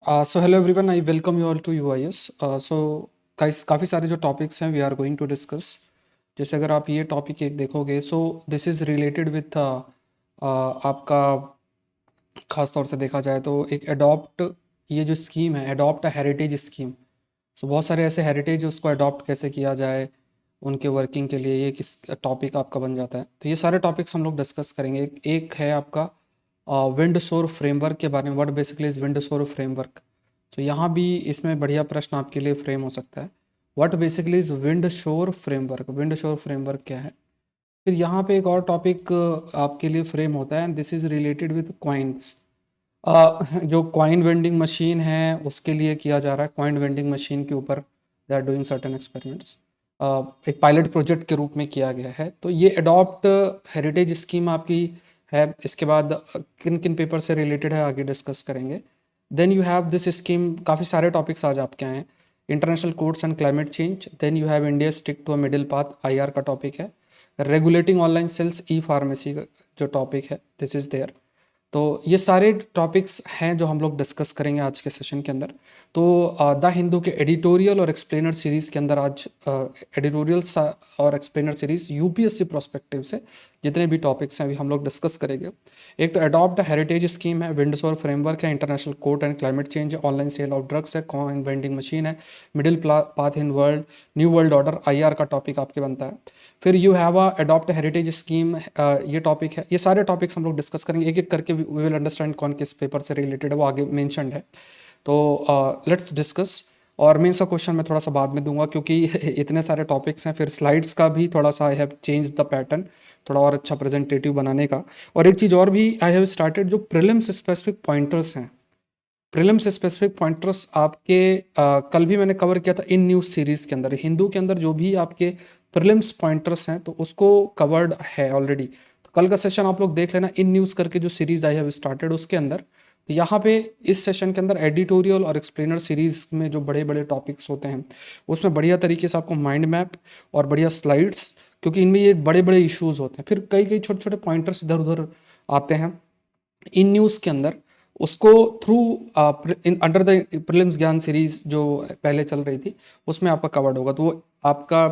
So hello everyone, I welcome you all to UIS. So guys, काफ़ी सारे जो topics हैं we are going to discuss. जैसे अगर आप ये टॉपिक एक देखोगे, so this is related with आपका खास तौर से देखा जाए तो एक अडॉप्ट, ये जो स्कीम है अडॉप्ट हेरिटेज स्कीम. सो बहुत सारे ऐसे हेरिटेज उसको अडॉप्ट कैसे किया जाए उनके वर्किंग के लिए, ये किस टॉपिक आपका बन जाता है. तो ये सारे टॉपिक्स हम लोग डिस्कस करेंगे. एक है आपका विंड सोर फ्रेमवर्क के बारे में. व्हाट बेसिकली इज विंड सोर फ्रेमवर्क. तो यहाँ भी इसमें बढ़िया प्रश्न आपके लिए फ्रेम हो सकता है. व्हाट बेसिकली इज विंड शोर फ्रेमवर्क. विंड शोर फ्रेमवर्क क्या है. फिर यहाँ पे एक और टॉपिक आपके लिए फ्रेम होता है, and this is related with coins. जो क्वाइन वेंडिंग मशीन है उसके लिए किया जा रहा है. क्वाइन वेंडिंग मशीन के ऊपर they are doing certain experiments. एक पायलट प्रोजेक्ट के रूप में किया गया है. तो ये अडॉप्ट हेरिटेज स्कीम आपकी है. इसके बाद किन किन पेपर से रिलेटेड है आगे डिस्कस करेंगे. Then you have this scheme. काफ़ी सारे टॉपिक्स आज आपके हैं. International courts and climate change. Then you have India stick to a middle path, IR का टॉपिक है. Regulating online sales, e pharmacy का जो टॉपिक है, दिस इज़ देयर. तो ये सारे टॉपिक्स हैं जो हम लोग डिस्कस करेंगे आज के सेशन के अंदर. तो द हिंदू के एडिटोरियल और एक्सप्लेनर सीरीज़ के अंदर आज एडिटोरियल और एक्सप्लेनर सीरीज़ यूपीएससी प्रोस्पेक्टिव से जितने भी टॉपिक्स हैं अभी हम लोग डिस्कस करेंगे. एक तो अडॉप्ट हेरिटेज स्कीम है, विंडसोर फ्रेमवर्क है, international court and climate change है, ऑनलाइन सेल ऑफ ड्रग्स है, कॉइन वेंडिंग मशीन है, middle path in world, new world order, IR का टॉपिक आपके बनता है. फिर you have a adopt heritage scheme, ये टॉपिक है. ये सारे टॉपिक्स हम लोग डिस्कस करेंगे एक एक करके. वी विल अंडरस्टैंड कौन किस पेपर से रिलेटेड है, वो आगे मेंशनड है. तो लेट्स डिस्कस. और मेन सा क्वेश्चन मैं थोड़ा सा बाद में दूंगा क्योंकि इतने सारे टॉपिक्स हैं. फिर स्लाइड्स का भी थोड़ा सा I have change the pattern, थोड़ा और अच्छा प्रेजेंटेटिव बनाने का. और एक चीज़ और भी आई हैव स्टार्टेड, जो प्रीलिम्स स्पेसिफिक पॉइंटर्स हैं. प्रीलिम्स स्पेसिफिक पॉइंटर्स आपके कल भी मैंने कवर किया था इन न्यूज़ सीरीज़ के अंदर. हिंदू के अंदर जो भी आपके प्रीलिम्स पॉइंटर्स हैं तो उसको कवर्ड है ऑलरेडी. तो कल का सेशन आप लोग देख लेना इन न्यूज़ करके, जो सीरीज़ आई हैव स्टार्टेड उसके अंदर. तो यहाँ पे इस सेशन के अंदर एडिटोरियल और एक्सप्लेनर सीरीज़ में जो बड़े बड़े टॉपिक्स होते हैं उसमें बढ़िया तरीके से आपको माइंड मैप और बढ़िया स्लाइड्स, क्योंकि इनमें ये बड़े बड़े इश्यूज होते हैं. फिर कई कई छोटे छोटे पॉइंटर्स इधर उधर आते हैं इन न्यूज़ के अंदर. उसको थ्रू अंडर द प्रीलिम्स ज्ञान सीरीज जो पहले चल रही थी उसमें आपका कवर्ड होगा. तो वो आपका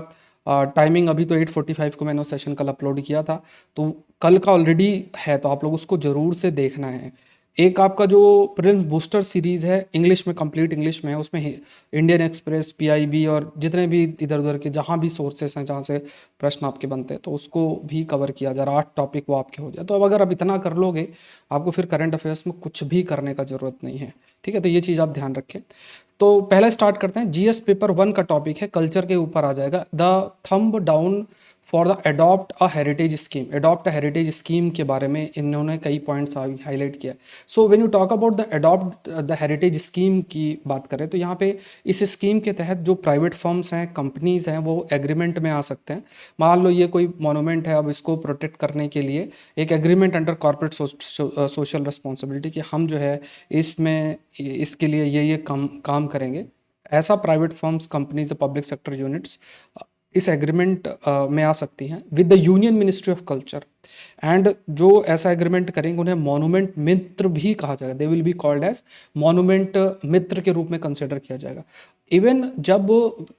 टाइमिंग अभी तो 8:45 को मैंने उस सेशन कल अपलोड किया था. तो कल का ऑलरेडी है, तो आप लोग उसको ज़रूर से देखना है. एक आपका जो प्रीलिम्स बूस्टर सीरीज़ है इंग्लिश में, कंप्लीट इंग्लिश में है. उसमें इंडियन एक्सप्रेस, पीआईबी और जितने भी इधर उधर के जहाँ भी सोर्सेस हैं जहाँ से प्रश्न आपके बनते हैं तो उसको भी कवर किया जा रहा. 8 टॉपिक वो आपके हो जाए. तो अब अगर आप इतना कर लोगे आपको फिर करंट अफेयर्स में कुछ भी करने का ज़रूरत नहीं है. ठीक है, तो ये चीज़ आप ध्यान रखें. तो पहले स्टार्ट करते हैं. जीएस पेपर 1 का टॉपिक है, कल्चर के ऊपर आ जाएगा. The thumb down for the adopt a heritage scheme. Adopt a heritage scheme के बारे में इन्होंने कई पॉइंट्स हाईलाइट किया. So when you talk about the adopt the heritage scheme की बात करें तो यहाँ पे इस स्कीम के तहत जो प्राइवेट फर्म्स हैं, कंपनीज हैं, वो एग्रीमेंट में आ सकते हैं. मान लो ये कोई मोनूमेंट है, अब इसको प्रोटेक्ट करने के लिए एक agreement under corporate social responsibility कि हम जो है इसमें इसके लिए ये काम करेंगे. ऐसा private firms, companies, public sector units इस एग्रीमेंट में आ सकती हैं with the union ministry of culture. And जो ऐसा एग्रीमेंट करेंगे उन्हें मॉन्यूमेंट मित्र भी कहा जाएगा. They will be called as monument मित्र के रूप में कंसिडर किया जाएगा. इवन जब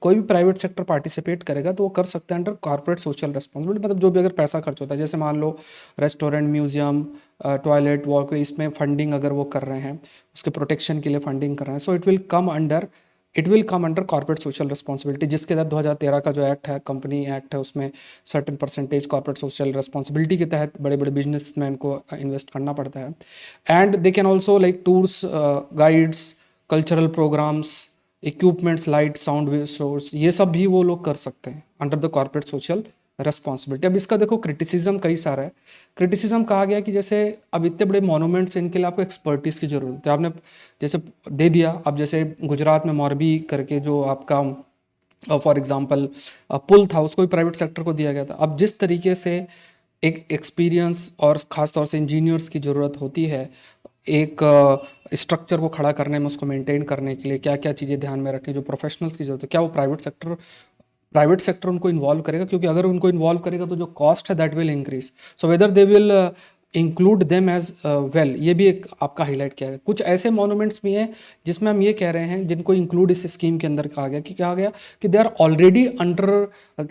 कोई भी प्राइवेट सेक्टर पार्टिसिपेट करेगा तो वो कर सकते हैं अंडर कॉर्पोरेट सोशल रिस्पॉन्सिबिलिटी. मतलब जो भी अगर पैसा खर्च होता है, जैसे मान लो रेस्टोरेंट, म्यूजियम, टॉयलेट, वॉक, इसमें फंडिंग अगर वो कर रहे हैं, उसके प्रोटेक्शन के लिए फंडिंग कर रहे हैं, so it will come under corporate social responsibility, जिसके तहत 2013 का जो एक्ट है, कंपनी एक्ट है, उसमें certain percentage corporate social responsibility के तहत बड़े बड़े बिजनेसमैन को इन्वेस्ट करना पड़ता है. And they can also like tours, guides, cultural programs, equipments, light, sound source, ये सब भी वो लोग कर सकते हैं under the corporate social responsibility. अब इसका देखो क्रिटिसिज्म कई सारा है. क्रिटिसिज्म कहा गया कि जैसे अब इतने बड़े मॉन्यूमेंट्स, इनके लिए आपको एक्सपर्टीज़ की ज़रूरत है. आपने जैसे दे दिया, अब जैसे गुजरात में मोरबी करके जो आपका फॉर एग्जांपल पुल था, उसको भी प्राइवेट सेक्टर को दिया गया था. अब जिस तरीके से एक एक्सपीरियंस और ख़ास तौर से इंजीनियर्स की ज़रूरत होती है एक स्ट्रक्चर को खड़ा करने में, उसको मेंटेन करने के लिए क्या क्या चीज़ें ध्यान में रखनी, जो प्रोफेशनल्स की ज़रूरत है, क्या वो प्राइवेट सेक्टर उनको इन्वॉल्व करेगा? क्योंकि अगर उनको इन्वॉल्व करेगा तो जो कॉस्ट है that will increase. So whether they will include them as well, ये भी एक आपका हाईलाइट किया है। कुछ ऐसे मॉन्यूमेंट्स भी हैं जिसमें हम ये कह रहे हैं जिनको इंक्लूड इस स्कीम के अंदर कहा गया कि कहा गया कि they are already under,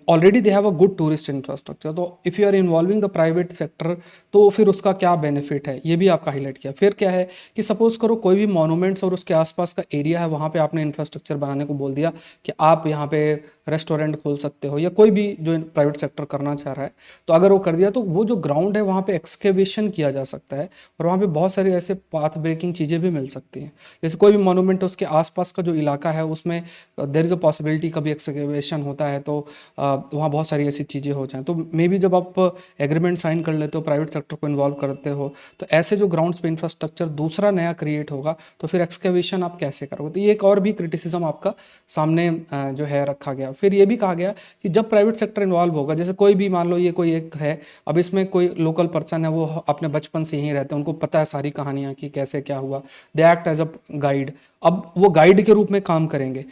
already they have a good tourist infrastructure. तो if you are involving the private sector तो फिर उसका क्या बेनिफिट है, ये भी आपका हाईलाइट किया। फिर क्या है कि सपोज करो कोई भी मॉन्यूमेंट्स और उसके आसपास का एरिया है, वहाँ पे आपने इंफ्रास्ट्रक्चर बनाने को बोल दिया कि आप यहाँ पे रेस्टोरेंट खोल सकते हो, या कोई भी जो प्राइवेट सेक्टर करना चाह रहा है, तो अगर वो कर दिया तो वो जो ग्राउंड है वहाँ पे एक्सकेवेशन किया जा सकता है और वहाँ पे बहुत सारी ऐसे पाथ ब्रेकिंग चीज़ें भी मिल सकती हैं। जैसे कोई भी मॉन्यूमेंट है उसके आसपास का जो इलाका है उसमें देर इज़ अ पॉसिबिलिटी कभी एक्सकेवेशन होता है, तो वहाँ बहुत सारी ऐसी चीज़ें हो जाएँ। तो मे बी जब आप एग्रीमेंट साइन कर लेते हो, प्राइवेट सेक्टर को इन्वॉल्व करते हो, तो ऐसे जो ग्राउंड्स पे इंफ्रास्ट्रक्चर दूसरा नया क्रिएट होगा तो फिर एक्सकेवेशन आप कैसे करोगे। तो ये एक और भी क्रिटिसिज्म आपका सामने जो है रखा गया। फिर ये भी कहा गया कि जब प्राइवेट सेक्टर इन्वॉल्व होगा, जैसे कोई भी मान लो ये कोई एक है, अब इसमें कोई लोकल पर्सन है, वो अपने बचपन से यहीं रहते हैं, उनको पता है सारी कहानियाँ कि कैसे क्या हुआ, they act as a guide. अब वो गाइड के रूप में काम करेंगे।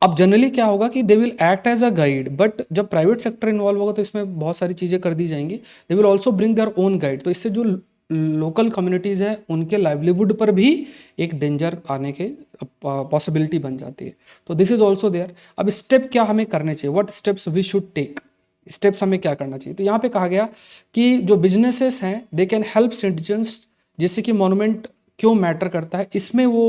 अब जनरली क्या होगा कि they will act as a guide, but जब प्राइवेट सेक्टर इन्वॉल्व होगा तो इसमें बहुत सारी चीज़ें कर दी जाएंगी। They will also bring their own guide, तो इससे जो लोकल कम्युनिटीज़ है उनके लाइवलीहुड पर भी एक डेंजर आने के पॉसिबिलिटी बन जाती है। तो दिस इज ऑल्सो देयर। अब स्टेप क्या हमें करने चाहिए, what steps we should take, steps हमें क्या करना चाहिए। तो यहाँ पे कहा गया कि जो बिजनेसेस हैं दे कैन हेल्प सिटीजन्स, जैसे कि मॉन्यूमेंट क्यों मैटर करता है इसमें वो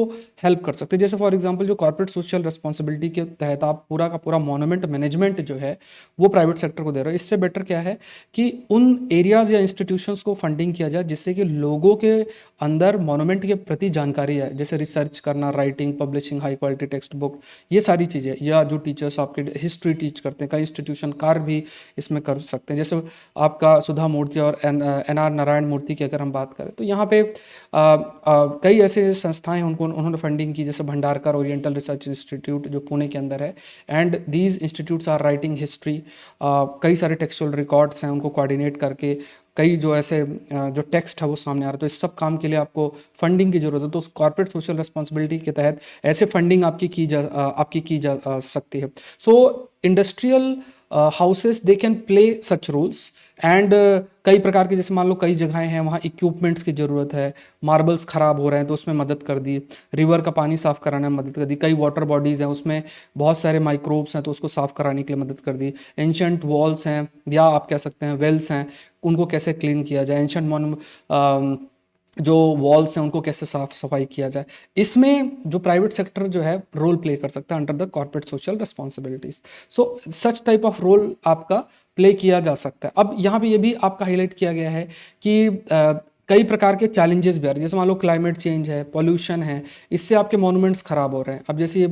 हेल्प कर सकते हैं। जैसे फॉर एग्जांपल जो कॉर्पोरेट सोशल रिस्पॉन्सिबिलिटी के तहत आप पूरा का पूरा मॉन्यूमेंट मैनेजमेंट जो है वो प्राइवेट सेक्टर को दे रहे हो, इससे बेटर क्या है कि उन एरियाज या इंस्टीट्यूशंस को फंडिंग किया जाए जिससे कि लोगों के अंदर मॉन्यूमेंट के प्रति जानकारी है, जैसे रिसर्च करना, writing, publishing high quality text book, ये सारी चीज़ें, या जो टीचर्स आपके हिस्ट्री टीच करते हैं, कई इंस्टीट्यूशन कार्य भी इसमें कर सकते हैं। जैसे आपका सुधा मूर्ति और एन आर नारायण मूर्ति की अगर हम बात करें तो यहाँ पे कई ऐसे संस्थाएं उनको उन्होंने फंडिंग की, जैसे भंडारकर ओरिएंटल रिसर्च इंस्टीट्यूट जो पुणे के अंदर है, and these institutes are writing history. कई सारे टेक्सचुअल रिकॉर्ड्स हैं, उनको कोऑर्डिनेट करके कई जो ऐसे जो टेक्स्ट है वो सामने आ रहा है। तो इस सब काम के लिए आपको फंडिंग की जरूरत है। तो कॉर्पोरेट सोशल रिस्पॉन्सिबिलिटी के तहत ऐसे फंडिंग आपकी की जा सकती है। So industrial houses they can play such roles, and कई प्रकार के, जैसे मान लो कई जगहें हैं वहाँ इक्विपमेंट्स की ज़रूरत है, मार्बल्स ख़राब हो रहे हैं तो उसमें मदद कर दी, रिवर का पानी साफ़ कराने में मदद कर दी, कई वाटर बॉडीज़ हैं उसमें बहुत सारे माइक्रोब्स हैं तो उसको साफ़ कराने के लिए मदद कर दी, एंशंट वॉल्स हैं या आप कह सकते हैं वेल्स हैं, उनको कैसे क्लीन किया जाए, एंशंट जो वॉल्स हैं उनको कैसे साफ सफाई किया जाए, इसमें जो प्राइवेट सेक्टर जो है रोल प्ले कर सकता है under the corporate social responsibilities. So such type of role आपका प्ले किया जा सकता है। अब यहाँ पे ये भी आपका हाईलाइट किया गया है कि कई प्रकार के चैलेंजेस भी आ रहे हैं, जैसे मान लो क्लाइमेट चेंज है, पॉल्यूशन है, इससे आपके मॉन्यूमेंट्स खराब हो रहे हैं। अब जैसे ये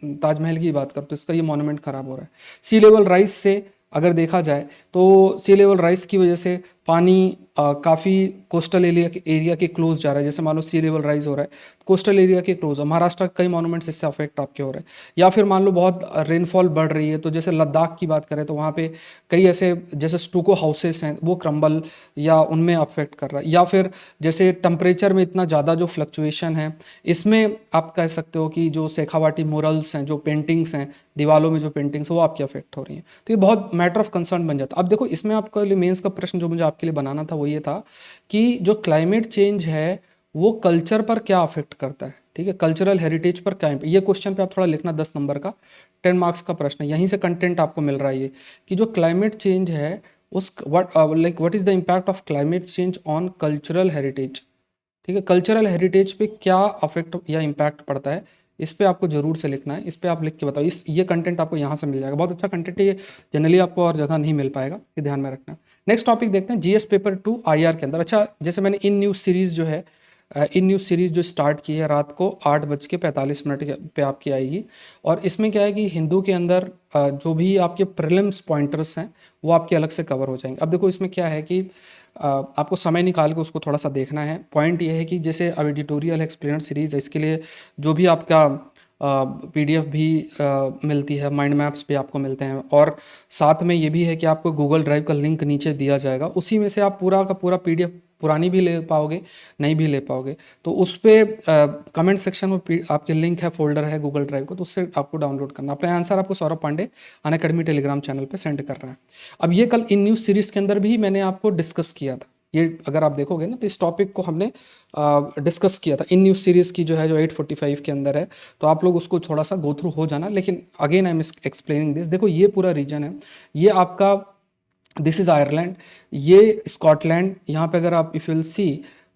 ताजमहल की बात करते तो इसका ये मॉन्यूमेंट खराब हो रहा है। सी लेवल राइज से अगर देखा जाए तो सी लेवल राइज की वजह से पानी काफ़ी कोस्टल एरिया के क्लोज जा रहा है। जैसे मान लो सी लेवल राइज हो रहा है, कोस्टल एरिया के क्लोज है, महाराष्ट्र के कई मॉन्यूमेंट्स इससे अफेक्ट आपके हो रहे हैं। या फिर मान लो बहुत रेनफॉल बढ़ रही है, तो जैसे लद्दाख की बात करें तो वहाँ पे कई ऐसे जैसे स्टूको हाउसेस हैं वो क्रम्बल या उनमें अफेक्ट कर रहा है। या फिर जैसे टेम्परेचर में इतना ज़्यादा जो फ्लक्चुएशन है, इसमें आप कह सकते हो कि जो शेखावाटी मोरल्स हैं, जो पेंटिंग्स हैं दीवालों में, जो पेंटिंग्स वो आपकी अफेक्ट हो रही हैं। तो ये बहुत मैटर ऑफ कंसर्न बन जाता है। अब देखो इसमें आपका मेंस का प्रश्न जो मुझे आपके लिए बनाना था वो ये था कि जो क्लाइमेट चेंज है वो कल्चर पर क्या अफेक्ट करता है, ठीक है, कल्चरल हेरिटेज पर क्या ये क्वेश्चन पे आप थोड़ा लिखना, 10 नंबर का 10 मार्क्स का प्रश्न है, यहीं से कंटेंट आपको मिल रहा है ये कि जो क्लाइमेट चेंज है उस what is the impact of climate change on cultural heritage, ठीक है, कल्चरल हेरिटेज पे क्या अफेक्ट या इम्पैक्ट पड़ता है, इस पे आपको जरूर से लिखना है। इस पे आप लिख के बताओ, ये कंटेंट आपको यहाँ से मिल जाएगा, बहुत अच्छा कंटेंट है ये, जनरली आपको और जगह नहीं मिल पाएगा, ये ध्यान में रखना। नेक्स्ट टॉपिक देखते हैं जीएस पेपर 2 आईआर के अंदर। अच्छा, जैसे मैंने इन न्यूज़ सीरीज़ जो है इन न्यूज़ सीरीज़ जो स्टार्ट की है रात को 8:45 पे आपकी आएगी, और इसमें क्या है कि हिंदू के अंदर जो भी आपके प्रीलिम्स पॉइंटर्स हैं वो आपके अलग से कवर हो जाएंगे। अब देखो इसमें क्या है कि आपको समय निकाल के उसको थोड़ा सा देखना है। पॉइंट ये है कि जैसे अब एडिटोरियल एक्सप्लेनर सीरीज़ है, इसके लिए जो भी आपका पीडीएफ भी मिलती है, माइंड मैप्स भी आपको मिलते हैं, और साथ में ये भी है कि आपको गूगल ड्राइव का लिंक नीचे दिया जाएगा, उसी में से आप पूरा का पूरा पीडीएफ पुरानी भी ले पाओगे, नहीं भी ले पाओगे, तो उस पर कमेंट सेक्शन में आपके लिंक है, फोल्डर है गूगल ड्राइव को, तो उससे आपको डाउनलोड करना। अपना आंसर आपको Saurabh Pandey Unacademy telegram channel पे सेंड कर रहा है। अब ये कल इन न्यूज़ सीरीज़ के अंदर भी मैंने आपको डिस्कस किया था, ये अगर आप देखोगे ना, तो इस टॉपिक को हमने डिस्कस किया था इन न्यूज़ सीरीज़ की जो है, जो 845 के अंदर है। तो आप लोग उसको थोड़ा सा गो थ्रू हो जाना, लेकिन again I am explaining this. देखो ये पूरा रीजन है, ये आपका दिस इज़ आयरलैंड, ये स्कॉटलैंड। यहाँ पे अगर आप इफ़ विल सी,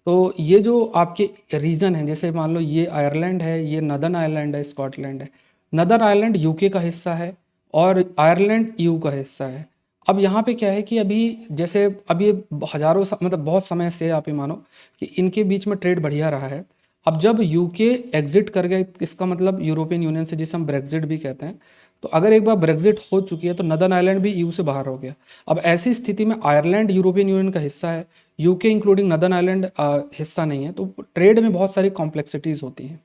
तो ये जो आपके रीजन है, जैसे मान लो ये आयरलैंड है, ये नदर्न आयरलैंड है, स्कॉटलैंड है। नदर्न आयरलैंड यूके का हिस्सा है और आयरलैंड ईयू का हिस्सा है। अब यहाँ पे क्या है कि अभी जैसे अब ये मतलब बहुत समय से आप ये मानो कि इनके बीच में ट्रेड बढ़िया रहा है। अब जब यूके एग्जिट कर गया, इसका मतलब यूरोपियन यूनियन से, जिसे हम ब्रेग्जिट भी कहते हैं, तो अगर एक बार ब्रेग्जिट हो चुकी है तो नदर्न आयरलैंड भी ईयू से बाहर हो गया। अब ऐसी स्थिति में आयरलैंड यूरोपियन यूनियन का हिस्सा है, यूके इंक्लूडिंग नदर्न आयरलैंड हिस्सा नहीं है। तो ट्रेड में बहुत सारी कॉम्प्लेक्सिटीज़ होती हैं।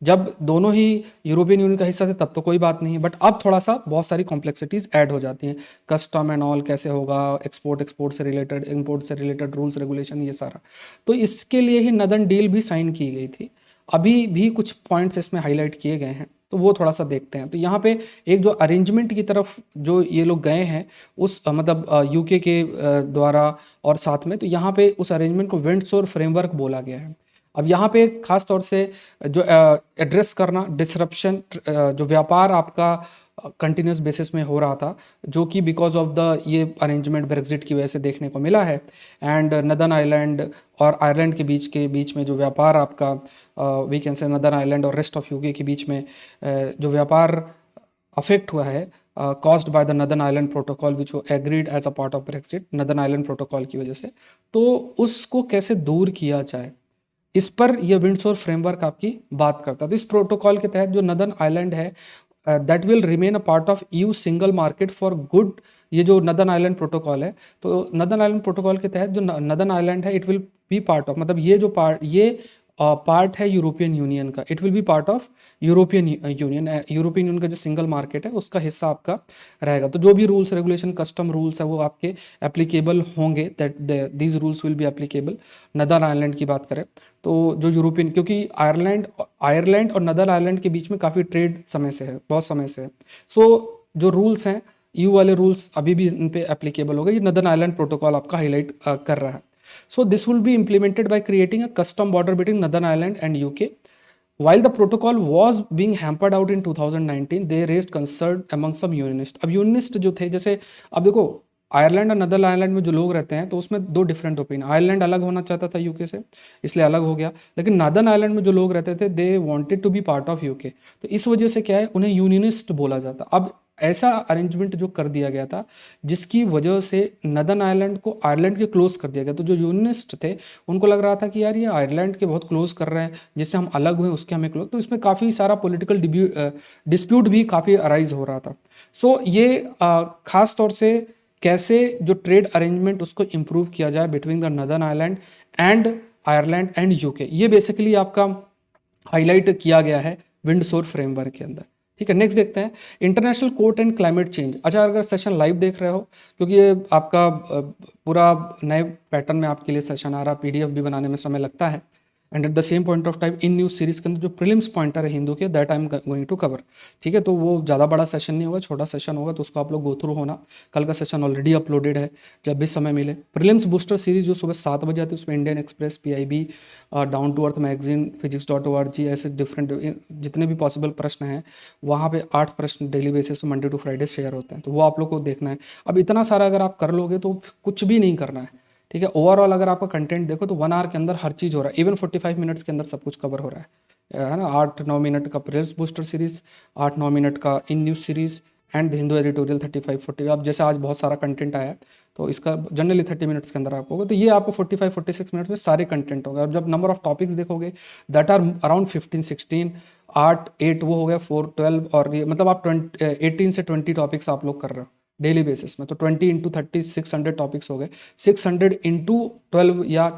जब दोनों ही यूरोपियन यूनियन का हिस्सा थे तब तो कोई बात नहीं है, बट अब थोड़ा सा बहुत सारी कॉम्प्लेक्सिटीज़ ऐड हो जाती हैं। कस्टम एंड ऑल कैसे होगा, एक्सपोर्ट से रिलेटेड, इंपोर्ट से रिलेटेड रूल्स रेगुलेशन, ये सारा। तो इसके लिए ही नदर्न डील भी साइन की गई थी। अभी भी कुछ पॉइंट्स इसमें हाईलाइट किए गए हैं, तो वो थोड़ा सा देखते हैं। तो यहाँ पे एक जो अरेंजमेंट की तरफ जो ये लोग गए हैं, उस मतलब यूके के द्वारा और साथ में, तो यहाँ पे उस अरेंजमेंट को विंडसोर फ्रेमवर्क बोला गया है। अब यहाँ पे खास तौर से जो एड्रेस करना डिसरप्शन, जो व्यापार आपका कंटिन्यूस बेसिस में हो रहा था, जो कि बिकॉज ऑफ द ये अरेंजमेंट ब्रेग्जिट की वजह से देखने को मिला है। एंड नदर्न आयरलैंड और आयरलैंड के बीच में जो व्यापार आपका we can say northern Ireland और रेस्ट ऑफ यूके के बीच में जो व्यापार अफेक्ट हुआ है, caused by the northern Ireland protocol which वो agreed as a part of Brexit, northern Ireland protocol की वजह से, तो उसको कैसे दूर किया जाए, इस पर यह विंडसोर फ्रेमवर्क आपकी बात करता है। तो इस प्रोटोकॉल के तहत जो नदर्न आइलैंड है, that will remain a part of EU single market for good. ये जो नदर्न आइलैंड प्रोटोकॉल है, तो नदर्न आइलैंड प्रोटोकॉल के तहत जो नदर्न आइलैंड है, it will B part of, मतलब ये जो पार्ट है यूरोपियन यूनियन का, it will B part of European union. European union का जो सिंगल मार्केट है उसका हिस्सा आपका रहेगा। तो जो भी रूल्स रेगुलेशन कस्टम रूल्स है वो आपके एप्लीकेबल होंगे, that these rules will be applicable. Northern Ireland की बात करें तो जो यूरोपियन, क्योंकि आयरलैंड और नदर्न आयरलैंड के बीच में काफ़ी ट्रेड समय से है, बहुत समय से है। सो जो रूल्स हैं, यू वाले रूल्स अभी भी इन पे एप्लीकेबल होगा। ये नदर्न आयरलैंड प्रोटोकॉल आपका हाईलाइट कर रहा है। So this will be implemented by creating a custom border between northern Ireland and UK. While the protocol was being hampered out in 2019, they raised concern among some unionists. अब Unionist जो थे, जैसे अब देखो Ireland और नदर Ireland में जो लोग रहते हैं, तो उसमें दो डिफरेंट ओपिनियन। आयरलैंड अलग होना चाहता था यूके से, इसलिए अलग हो गया। लेकिन नदर्न आयरलैंड में जो लोग रहते थे, they wanted to be part of UK, तो इस वजह से क्या है, उन्हें यूनियनिस्ट बोला जाता। अब ऐसा अरेंजमेंट जो कर दिया गया था, जिसकी वजह से नदर्न आयरलैंड को आयरलैंड के क्लोज कर दिया गया। तो जो यूनियनिस्ट थे उनको लग रहा था कि यार ये आयरलैंड के बहुत क्लोज कर रहे हैं, जिससे हम अलग हुए उसके हमें क्लोज, तो इसमें काफ़ी सारा पॉलिटिकल डिस्प्यूट भी काफ़ी अराइज हो रहा था। सो ये खास तौर से कैसे जो ट्रेड अरेंजमेंट उसको इम्प्रूव किया जाए between the northern Ireland and UK, ये बेसिकली आपका हाईलाइट किया गया है विंडसोर फ्रेमवर्क के अंदर। ठीक है, नेक्स्ट देखते हैं international court and climate change. अच्छा, अगर सेशन लाइव देख रहे हो, क्योंकि ये आपका पूरा नए पैटर्न में आपके लिए सेशन आ रहा, पीडीएफ भी बनाने में समय लगता है। And at the same point of time in news series के अंदर जो प्रीलिम्स पॉइंटर है हिंदू के, that I am going to cover. ठीक है, तो वो ज़्यादा बड़ा सेशन नहीं होगा, छोटा सेशन होगा, तो उसको आप लोग गो थ्रू होना। कल का सेशन ऑलरेडी अपलोडेड है, जब भी समय मिले। प्रीलिम्स बूस्टर सीरीज जो सुबह 7 बजे आती है, उसमें Indian Express, PIB, down to earth magazine, physics.org, ऐसे डिफरेंट जितने भी पॉसिबल प्रश्न हैं, वहाँ पे 8 प्रश्न डेली बेसिस पे मंडे टू फ्राइडे शेयर होते हैं, तो वो आप लोग को देखना है। अब इतना सारा अगर आप कर लोगे तो कुछ भी नहीं करना है। ठीक है, ओवरऑल अगर आपका कंटेंट देखो तो 1 आवर के अंदर हर चीज़ हो रहा है, इवन 45 मिनट्स के अंदर सब कुछ कवर हो रहा है ना। 8-9 मिनट का प्रीलिम्स बूस्टर सीरीज, 8-9 मिनट का इन news series, and Hindu editorial 35-40। अब जैसे आज बहुत सारा कंटेंट आया है, तो इसका जनरली 30 मिनट्स के अंदर आपको होगा, तो ये आपको 45-46 मिनट में सारे कंटेंट होगा। अब जब नंबर ऑफ टॉपिक्स देखोगे, दैट आर अराउंड 15-16, 8 वो हो गया, 4-12, और ये मतलब आप 18 से 20 टॉपिक्स आप लोग कर रहे हो डेली बेसिस में, तो 20 इंटू 30 600 टॉपिक्स हो गए। 600 इंटू 12 या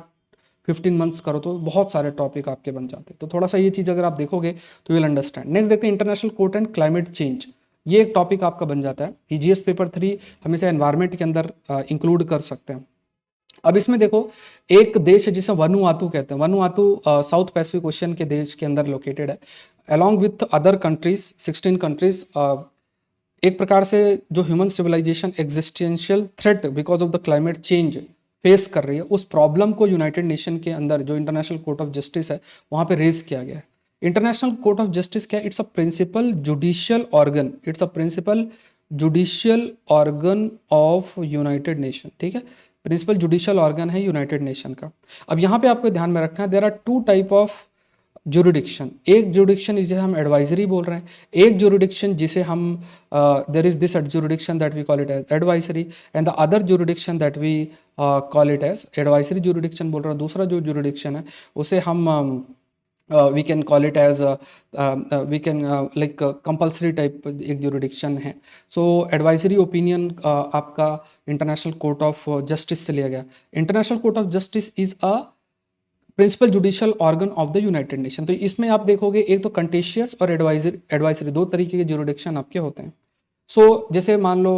15 मंथ्स करो तो बहुत सारे टॉपिक आपके बन जाते हैं। तो थोड़ा सा ये चीज़ अगर आप देखोगे तो विल अंडरस्टैंड। नेक्स्ट देखते हैं international court and climate change. ये एक टॉपिक आपका बन जाता है। ईजीएस पेपर 3 हमेशा एनवायरमेंट के अंदर इंक्लूड कर सकते हैं। अब इसमें देखो, एक देश है जिसे वनुआतू कहते हैं। वनुआतू साउथ पैसिफिक ओशियन के देश के अंदर लोकेटेड है, along with other countries 16 countries. एक प्रकार से जो human civilization existential threat because of the climate change face कर रही है, उस प्रॉब्लम को यूनाइटेड नेशन के अंदर जो इंटरनेशनल कोर्ट ऑफ जस्टिस है वहाँ पे रेज किया गया है। इंटरनेशनल कोर्ट ऑफ जस्टिस क्या है? It's a principal judicial organ, it's a principal judicial organ of united nation, ठीक है, प्रिंसिपल जुडिशियल ऑर्गन है यूनाइटेड नेशन का। अब यहाँ पे आपको ध्यान में रखना है, there are two type of jurisdiction. एक जुरिडिक्शन जिसे हम एडवाइजरी बोल रहे हैं, एक जुरिडिक्शन जिसे हम there is this jurisdiction that we call it as advisory, and the other jurisdiction that we call it as advisory jurisdiction बोल रहे हैं। दूसरा जो जुरिडिक्शन है उसे हम we can call it as we can like compulsory type एक jurisdiction है। सो एडवाइजरी ओपिनियन आपका इंटरनेशनल कोर्ट ऑफ जस्टिस से लिया गया। International court of justice is a principal judicial organ of the United nation. तो इसमें आप देखोगे एक तो कंटेशियस और एडवाइजरी दो तरीके के जुरिडिक्शन आपके होते हैं। सो जैसे मान लो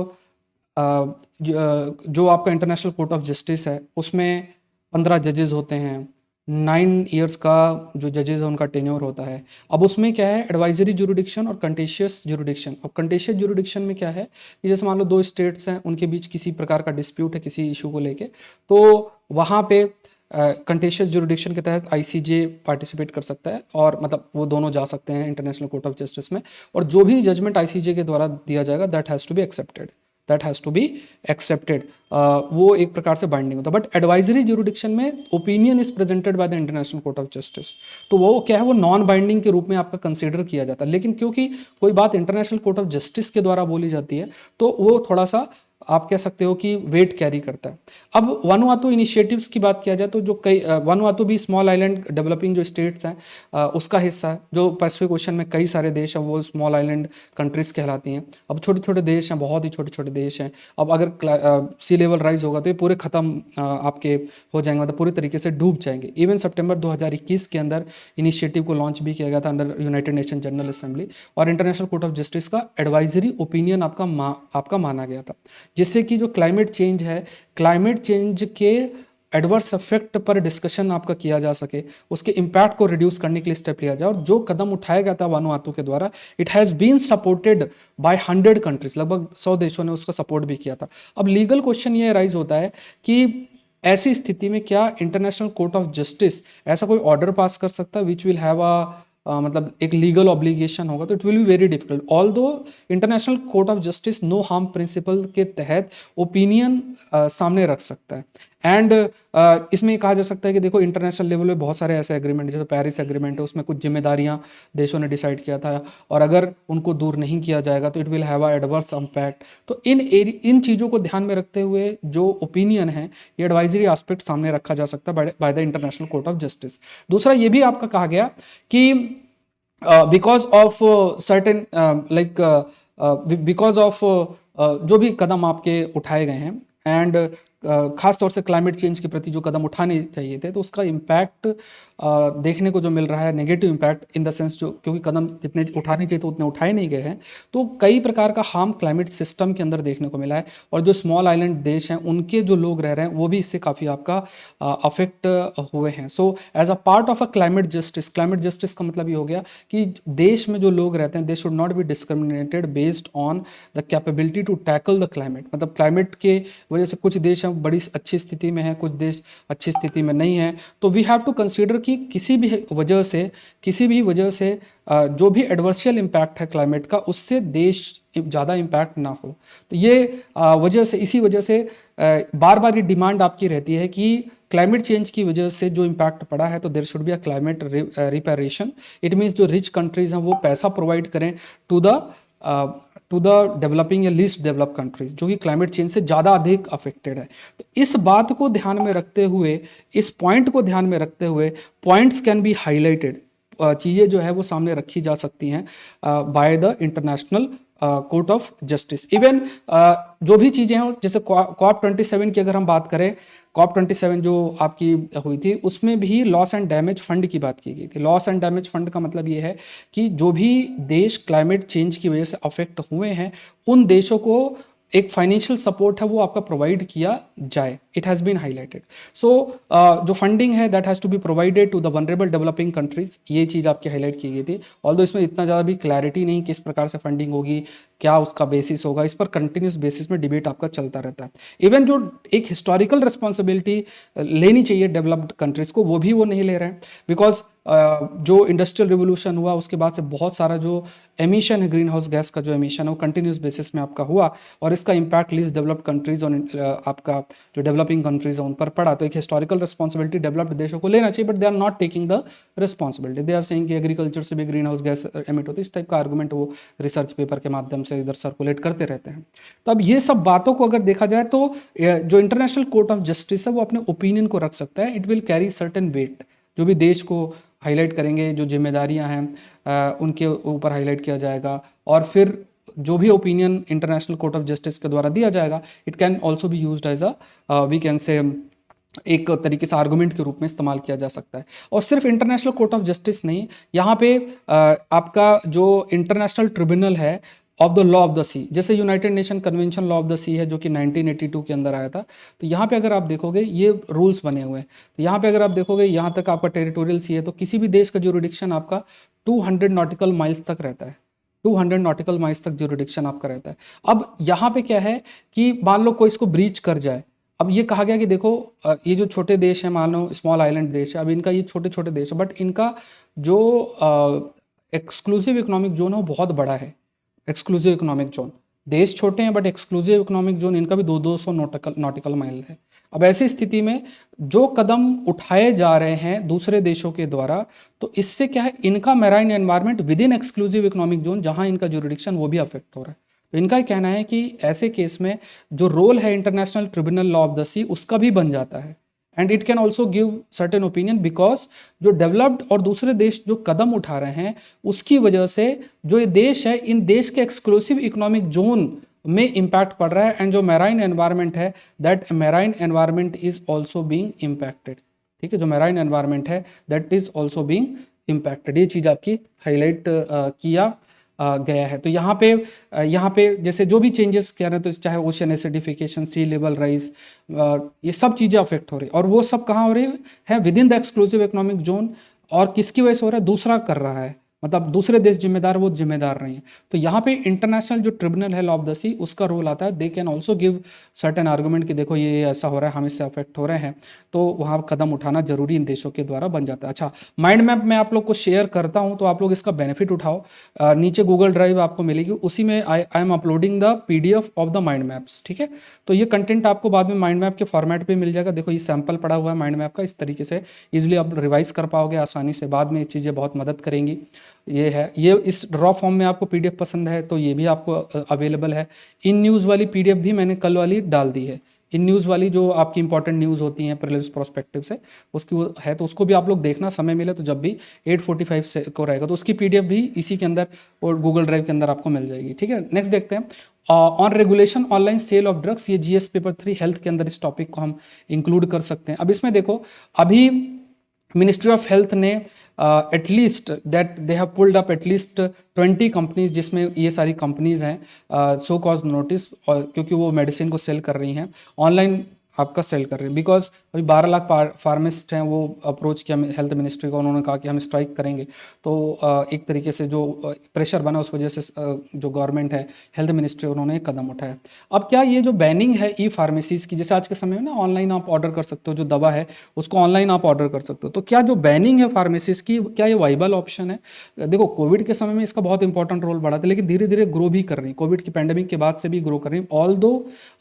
जो आपका इंटरनेशनल कोर्ट ऑफ जस्टिस है उसमें 15 जजेस होते हैं, 9 ईयर्स का जो जजेस है उनका टेन्योर होता है। अब उसमें क्या है, एडवाइजरी जुरिडिक्शन और कंटेशियस जुरिडिक्शन। अब कंटेशियस जुरिडिक्शन में क्या है कि जैसे मान लो दो स्टेट्स हैं, उनके बीच किसी प्रकार का डिस्प्यूट है किसी इशू को लेके, तो वहाँ पे कंटेशियस जुरिडिक्शन के तहत आईसीजे पार्टिसिपेट कर सकता है, और मतलब वो दोनों जा सकते हैं इंटरनेशनल कोर्ट ऑफ जस्टिस में, और जो भी जजमेंट आईसीजे के द्वारा दिया जाएगा that has to be accepted, that has to be accepted, वो एक प्रकार से बाइंडिंग होता है। बट एडवाइजरी जुरिडिक्शन में opinion is presented by the international court of justice, तो वो क्या है, वो नॉन बाइंडिंग के रूप में आपका कंसिडर किया जाता है। लेकिन क्योंकि कोई बात इंटरनेशनल कोर्ट ऑफ जस्टिस के द्वारा बोली जाती है तो वो थोड़ा सा आप कह सकते हो कि वेट कैरी करता है। अब वनुआतू इनिशिएटिव्स की बात किया जाए तो जो कई वनुआतू भी स्मॉल आइलैंड डेवलपिंग जो स्टेट्स हैं उसका हिस्सा है। जो पैसिफिक ओशन में कई सारे देश हैं वो स्मॉल आइलैंड कंट्रीज कहलाती हैं। अब छोटे छोटे देश हैं, बहुत ही छोटे छोटे देश हैं। अब अगर सी लेवल राइज होगा तो ये पूरे ख़त्म आपके हो जाएंगे, मतलब पूरी तरीके से डूब जाएंगे। इवन सितंबर 2021 के अंदर इनिशिएटिव को लॉन्च भी किया गया था under United nation general assembly, और इंटरनेशनल कोर्ट ऑफ जस्टिस का एडवाइजरी ओपिनियन आपका माना गया था, जिससे कि जो क्लाइमेट चेंज है, क्लाइमेट चेंज के एडवर्स इफेक्ट पर डिस्कशन आपका किया जा सके, उसके इम्पैक्ट को रिड्यूस करने के लिए स्टेप लिया जाए। और जो कदम उठाया गया था वानुआतू के द्वारा, it has been supported by 100 countries, लगभग 100 देशों ने उसका सपोर्ट भी किया था। अब लीगल क्वेश्चन ये राइज होता है कि ऐसी स्थिति में क्या इंटरनेशनल कोर्ट ऑफ जस्टिस ऐसा कोई ऑर्डर पास कर सकता है विच विल हैव मतलब एक लीगल ऑब्लिगेशन होगा, तो it will be very difficult. Although international court of justice no harm principle के तहत ओपिनियन सामने रख सकता है। एंड इसमें कहा जा सकता है कि देखो इंटरनेशनल लेवल पे बहुत सारे ऐसे एग्रीमेंट, जैसे पेरिस एग्रीमेंट है, उसमें कुछ जिम्मेदारियां देशों ने डिसाइड किया था, और अगर उनको दूर नहीं किया जाएगा तो it will have a adverse impact. तो इन चीज़ों को ध्यान में रखते हुए जो ओपिनियन है, ये एडवाइजरी एस्पेक्ट सामने रखा जा सकता है bye the international court of justice. दूसरा ये भी आपका कहा गया कि because of certain like because of जो भी कदम आपके उठाए गए हैं, एंड खास तौर से क्लाइमेट चेंज के प्रति जो कदम उठाने चाहिए थे, तो उसका इम्पैक्ट देखने को जो मिल रहा है, negative impact in the sense, जो क्योंकि कदम जितने उठाने चाहिए तो उतने उठाए नहीं गए हैं, तो कई प्रकार का हार्म क्लाइमेट सिस्टम के अंदर देखने को मिला है। और जो स्मॉल आइलैंड देश हैं उनके जो लोग रह रहे हैं वो भी इससे काफ़ी आपका अफेक्ट हुए हैं। So as a part of a climate justice का मतलब ये हो गया कि देश में जो लोग रहते हैं they should not be discriminated based on the capability to tackle the climate. मतलब क्लाइमेट के वजह से कुछ देश हैं बड़ी अच्छी स्थिति में हैं, कुछ देश अच्छी स्थिति में नहीं है, तो वी हैव टू कंसीडर कि किसी भी वजह से जो भी एडवर्शियल इम्पैक्ट है क्लाइमेट का, उससे देश ज़्यादा इम्पैक्ट ना हो। तो ये इसी वजह से बार बार ये डिमांड आपकी रहती है कि क्लाइमेट चेंज की वजह से जो इम्पैक्ट पड़ा है तो there should be a climate reparation. It means जो रिच कंट्रीज हैं वो पैसा प्रोवाइड करें टू द डेवलपिंग या लीस्ट डेवलप कंट्रीज, जो कि क्लाइमेट चेंज से ज़्यादा अधिक अफेक्टेड है। तो इस बात को ध्यान में रखते हुए, इस पॉइंट को ध्यान में रखते हुए, पॉइंट्स कैन बी हाईलाइटेड, चीज़ें जो है वो सामने रखी जा सकती हैं bye the international court of justice. Even जो भी चीज़ें हैं, जैसे कॉप 27 की अगर हम बात करें, कॉप 27 जो आपकी हुई थी, उसमें भी लॉस एंड डैमेज फंड की बात की गई थी। लॉस एंड डैमेज फंड का मतलब ये है कि जो भी देश क्लाइमेट चेंज की वजह से अफेक्ट हुए हैं, उन देशों को एक फाइनेंशियल सपोर्ट है वो आपका प्रोवाइड किया जाए. It has been highlighted. So जो फंडिंग है that has to be provided to the vulnerable developing countries, ये चीज़ आपकी हाईलाइट की गई थी. ऑल्दो इसमें इतना ज़्यादा भी क्लैरिटी नहीं किस प्रकार से फंडिंग होगी, क्या उसका बेसिस होगा, इस पर कंटिन्यूस बेसिस में डिबेट आपका चलता रहता है. इवन जो एक हिस्टोरिकल रिस्पॉन्सिबिलिटी लेनी चाहिए डेवलप्ड कंट्रीज को, वो भी वो नहीं ले रहे हैं. बिकॉज जो इंडस्ट्रियल रिवोल्यूशन हुआ उसके बाद से बहुत सारा जो एमिशन है, ग्रीन हाउस गैस का जो एमिशन है वो कंटिन्यूस बेसिस में आपका हुआ, और इसका इम्पैक्ट लीस्ट डेवलप्ड कंट्रीज और आपका जो डेवलपिंग कंट्रीज है उन पर पड़ा. तो एक हिस्टोरिकल रिस्पॉन्सिबिलिटी डेवलप्ड देशों को लेना चाहिए, but they are not taking the responsibility. They are saying कि एग्रीकल्चर से भी ग्रीन हाउस गैस एमिट होती है. इस टाइप का आर्गूमेंट वो रिसर्च पेपर के माध्यम से इधर सर्कुलेट करते रहते हैं. तो अब ये सब बातों को अगर देखा जाए तो जो इंटरनेशनल कोर्ट ऑफ जस्टिस है वो अपने ओपिनियन को रख सकता है. It will carry certain weight, जो भी देश को हाईलाइट करेंगे, जो जिम्मेदारियां हैं उनके ऊपर हाईलाइट किया जाएगा, और फिर जो भी opinion international court of justice के द्वारा दिया जाएगा it can also be used as a we can say एक तरीके से आर्गुमेंट के रूप में इस्तेमाल किया जा सकता है. और सिर्फ इंटरनेशनल कोर्ट ऑफ जस्टिस नहीं, यहाँ पे आपका जो इंटरनेशनल ट्रिब्यूनल है of the law of the sea, जैसे united nation convention law of the sea है जो कि 1982 के अंदर आया था. तो यहाँ पे अगर आप देखोगे ये रूल्स बने हुए हैं. तो यहाँ पे अगर आप देखोगे यहाँ तक आपका टेरिटोरियल सी है, तो किसी भी देश का ज्यूरिडिक्शन आपका 200 नॉटिकल माइल्स तक रहता है. 200 नॉटिकल माइल्स तक ज्यूरिडिक्शन आपका रहता है. अब यहाँ पे क्या है कि मान लो कोई इसको ब्रीच कर जाए. अब ये कहा गया कि देखो ये जो छोटे देश हैं, मान लो स्मॉल आइलैंड देश है, अब इनका ये छोटे छोटे देश है, बट इनका जो एक्सक्लूसिव इकोनॉमिक जोन है वो बहुत बड़ा है. एक्सक्लूसिव इकोनॉमिक जोन, देश छोटे हैं बट एक्सक्लूसिव इकोनॉमिक जोन इनका भी 200 नॉटिकल माइल है. अब ऐसी स्थिति में जो कदम उठाए जा रहे हैं दूसरे देशों के द्वारा, तो इससे क्या है, इनका marine environment with in exclusive economic zone जहां इनका ज्यूरिडिक्शन वो भी अफेक्ट हो रहा है. तो इनका कहना है कि ऐसे केस में जो रोल है international tribunal law of the sea उसका भी बन जाता है. And it can also give certain opinion, because जो डेवलप्ड और दूसरे देश जो कदम उठा रहे हैं उसकी वजह से जो ये देश है, इन देश के एक्सक्लूसिव इकोनॉमिक जोन में इम्पैक्ट पड़ रहा है. एंड जो मैराइन एनवायरनमेंट है, that marine environment is also being impacted. ठीक है, जो मैराइन एनवायरनमेंट है that is also being impacted. ये चीज़ आपकी हाईलाइट किया गया है. तो यहाँ पे जैसे जो भी चेंजेस कह रहे हैं, तो चाहे ओशन एसिडिफिकेशन, सी लेवल राइज, ये सब चीज़ें अफेक्ट हो रही, और वो सब कहाँ हो रही है, with in the exclusive economic zone. और किसकी वजह से हो रहा है, दूसरा कर रहा है, मतलब दूसरे देश जिम्मेदार, वो जिम्मेदार नहीं है. तो यहाँ पे इंटरनेशनल जो ट्रिब्यूनल है लॉ ऑफ द सी, उसका रोल आता है. दे can also give certain argument कि देखो ये ऐसा हो रहा है, हम इससे अफेक्ट हो रहे हैं, तो वहाँ कदम उठाना जरूरी इन देशों के द्वारा बन जाता है. अच्छा, माइंड मैप मैं आप लोग को शेयर करता हूँ, तो आप लोग इसका बेनिफिट उठाओ. नीचे गूगल ड्राइव आपको मिलेगी, उसी में I am uploading the PDF of the mind maps. ठीक है, तो ये कंटेंट आपको बाद में माइंड मैप के फॉर्मेट पे मिल जाएगा. देखो ये सैंपल पड़ा हुआ है माइंड मैप का, इस तरीके से इजिली आप रिवाइज कर पाओगे आसानी से. बाद में ये चीज़ें बहुत मदद करेंगी. ये है, ये इस रॉ फॉर्म में आपको PDF पसंद है तो ये भी आपको अवेलेबल है. इन न्यूज़ वाली PDF भी मैंने कल वाली डाल दी है. इन न्यूज़ वाली जो आपकी इंपॉर्टेंट न्यूज़ होती हैं प्रीलिम्स प्रोस्पेक्टिव से, उसकी वो है, तो उसको भी आप लोग देखना समय मिले तो. जब भी 8:45 से को रहेगा तो उसकी PDF भी इसी के अंदर और गूगल ड्राइव के अंदर आपको मिल जाएगी. ठीक है, नेक्स्ट देखते हैं. On regulation online sale of drugs, ये GS पेपर 3 हेल्थ के अंदर इस टॉपिक को हम इंक्लूड कर सकते हैं. अब इसमें देखो, अभी मिनिस्ट्री ऑफ हेल्थ ने at least that they have pulled up at least 20 companies, जिसमें ये सारी कंपनीज हैं सो कॉज नोटिस, और क्योंकि वो मेडिसिन को सेल कर रही हैं, ऑनलाइन आपका सेल कर रहे हैं. बिकॉज अभी 12 लाख फार्मासिस्ट हैं, वो अप्रोच किया हेल्थ मिनिस्ट्री को, उन्होंने कहा कि हम स्ट्राइक करेंगे. तो एक तरीके से जो प्रेशर बना उस वजह से जो गवर्नमेंट है, हेल्थ मिनिस्ट्री, उन्होंने एक कदम उठाया. अब क्या ये जो बैनिंग है ई फार्मेसीज की, जैसे आज के समय में ना ऑनलाइन आप ऑर्डर कर सकते हो, जो दवा है उसको ऑनलाइन आप ऑर्डर कर सकते हो, तो क्या जो बैनिंग है फार्मेसीज की, क्या ये वाइबल ऑप्शन है? देखो, कोविड के समय में इसका बहुत इंपॉर्टेंट रोल बढ़ा था, लेकिन धीरे धीरे ग्रो भी कर रही है, कोविड की पैंडेमिक के बाद से भी ग्रो कर रही है. ऑल्दो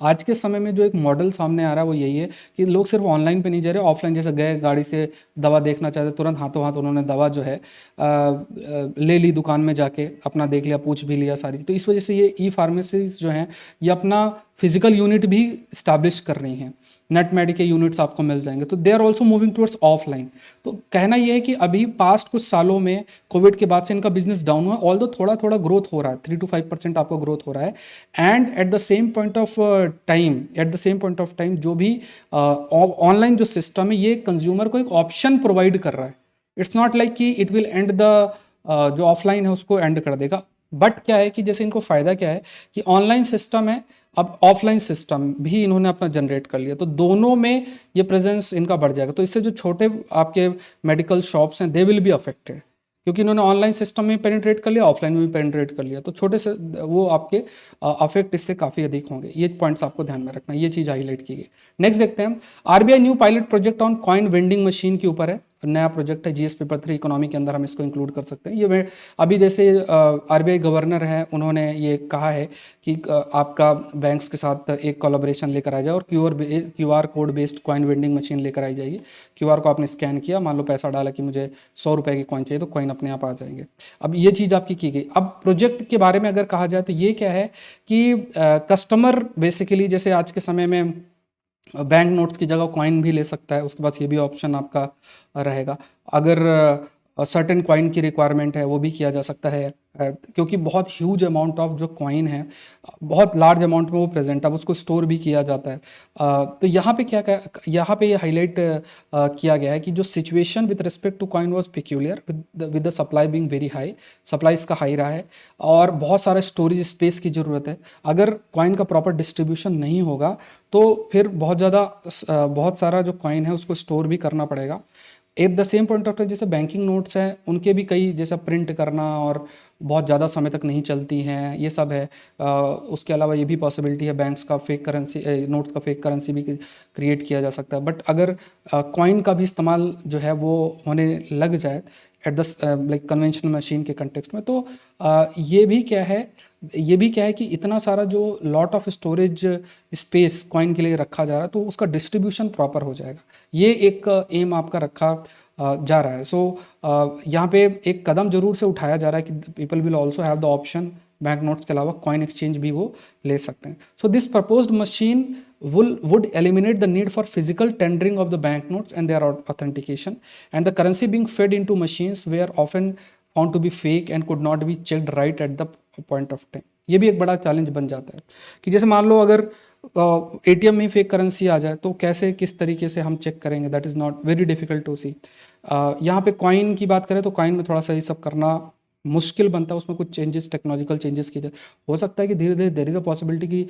आज के समय में जो एक मॉडल सामने आ रहा है वो यही है कि लोग सिर्फ ऑनलाइन पे नहीं जा रहे, ऑफलाइन, जैसे गए गाड़ी से दवा देखना चाहते, तुरंत हाथों हाथ उन्होंने दवा जो है ले ली, दुकान में जाके अपना देख लिया, पूछ भी लिया सारी. तो इस वजह से ये ई फार्मेसीज जो हैं ये अपना फिजिकल यूनिट भी स्टैब्लिश कर रही हैं. नेट मेड के यूनिट्स आपको मिल जाएंगे, तो they are also moving towards offline. तो कहना ये है कि अभी पास्ट कुछ सालों में कोविड के बाद से इनका बिजनेस डाउन हुआ, ऑल्दो थोड़ा थोड़ा ग्रोथ हो रहा है, 3 to 5% आपको ग्रोथ हो रहा है. And at the same point of time जो भी ऑनलाइन जो सिस्टम है, ये कंज्यूमर को एक ऑप्शन प्रोवाइड कर रहा है. इट्स नॉट लाइक कि इट विल एंड द जो ऑफलाइन है उसको एंड कर देगा. बट क्या है कि जैसे इनको फ़ायदा क्या है कि ऑनलाइन सिस्टम है, अब ऑफलाइन सिस्टम भी इन्होंने अपना जनरेट कर लिया, तो दोनों में ये प्रेजेंस इनका बढ़ जाएगा। तो इससे जो छोटे आपके मेडिकल शॉप्स हैं दे विल बी अफेक्टेड, क्योंकि इन्होंने ऑनलाइन सिस्टम में पेनिट्रेट कर लिया, ऑफलाइन में भी पेनिट्रेट कर लिया, तो छोटे से वो आपके अफेक्ट इससे काफ़ी अधिक होंगे। ये पॉइंट्स आपको ध्यान में रखना, ये चीज़ हाईलाइट की गई। नेक्स्ट देखते हैं, RBI new pilot project on coin vending machine के ऊपर है, नया प्रोजेक्ट है, जीएस पेपर 3 इकोनॉमी के अंदर हम इसको इंक्लूड कर सकते हैं। ये अभी जैसे आरबीआई गवर्नर है, उन्होंने ये कहा है कि आपका बैंक्स के साथ एक कोलैबोरेशन लेकर आ जाए और QR code based coin vending machine लेकर आई जाएगी। क्यूआर को आपने स्कैन किया, मान लो पैसा डाला कि मुझे 100 रुपये की कॉइन चाहिए, तो कॉइन अपने आप आ जाएंगे। अब ये चीज़ आपकी की गई। अब प्रोजेक्ट के बारे में अगर कहा जाए तो ये क्या है कि कस्टमर बेसिकली जैसे आज के समय में बैंक नोट्स की जगह कॉइन भी ले सकता है, उसके पास ये भी ऑप्शन आपका रहेगा। अगर सर्टेन कॉइन की रिक्वायरमेंट है वो भी किया जा सकता है, क्योंकि बहुत ह्यूज अमाउंट ऑफ जो कॉइन है, बहुत लार्ज अमाउंट में वो प्रेजेंट है, अब उसको स्टोर भी किया जाता है। तो यहाँ पे क्या क्या यहाँ पे ये हाईलाइट किया गया है कि जो situation with respect to coin was peculiar with the supply being very high, supply इसका हाई रहा है और बहुत सारा स्टोरेज स्पेस की ज़रूरत है। अगर कॉइन का प्रॉपर डिस्ट्रीब्यूशन नहीं होगा तो फिर बहुत सारा जो कॉइन है उसको स्टोर भी करना पड़ेगा। Eight the same point of time जैसे बैंकिंग नोट्स हैं उनके भी कई, जैसे प्रिंट करना और बहुत ज़्यादा समय तक नहीं चलती हैं, ये सब है। उसके अलावा ये भी पॉसिबिलिटी है बैंक्स का फेक करेंसी, नोट्स का फेक करेंसी भी क्रिएट किया जा सकता है। बट अगर कॉइन का भी इस्तेमाल जो है वो होने लग जाए at the like conventional machine के कंटेक्स्ट में, तो ये भी क्या है कि इतना सारा जो lot of storage space coin के लिए रखा जा रहा है तो उसका डिस्ट्रीब्यूशन प्रॉपर हो जाएगा। ये एक एम आपका रखा जा रहा है। सो यहाँ पे एक कदम जरूर से उठाया जा रहा है कि people will also have the option, bank notes के अलावा कॉइन एक्सचेंज भी वो ले सकते हैं। So this proposed machine would eliminate the need for physical tendering of the banknotes and their authentication, and the currency being fed into machines were often found to be fake and could not be checked right at the point of time। ये भी एक बड़ा challenge बन जाता है कि जैसे मान लो अगर एटीएम में फेक करेंसी आ जाए तो कैसे किस तरीके से हम चेक करेंगे, that is not very difficult to see. यहाँ पे कॉइन की बात करें तो कॉइन में थोड़ा सा ये सब करना मुश्किल बनता है, उसमें कुछ चेंजेस, टेक्नोलॉजिकल चेंजेस की जाए। हो सकता है कि धीरे धीरे देयर इज़ अ पॉसिबिलिटी कि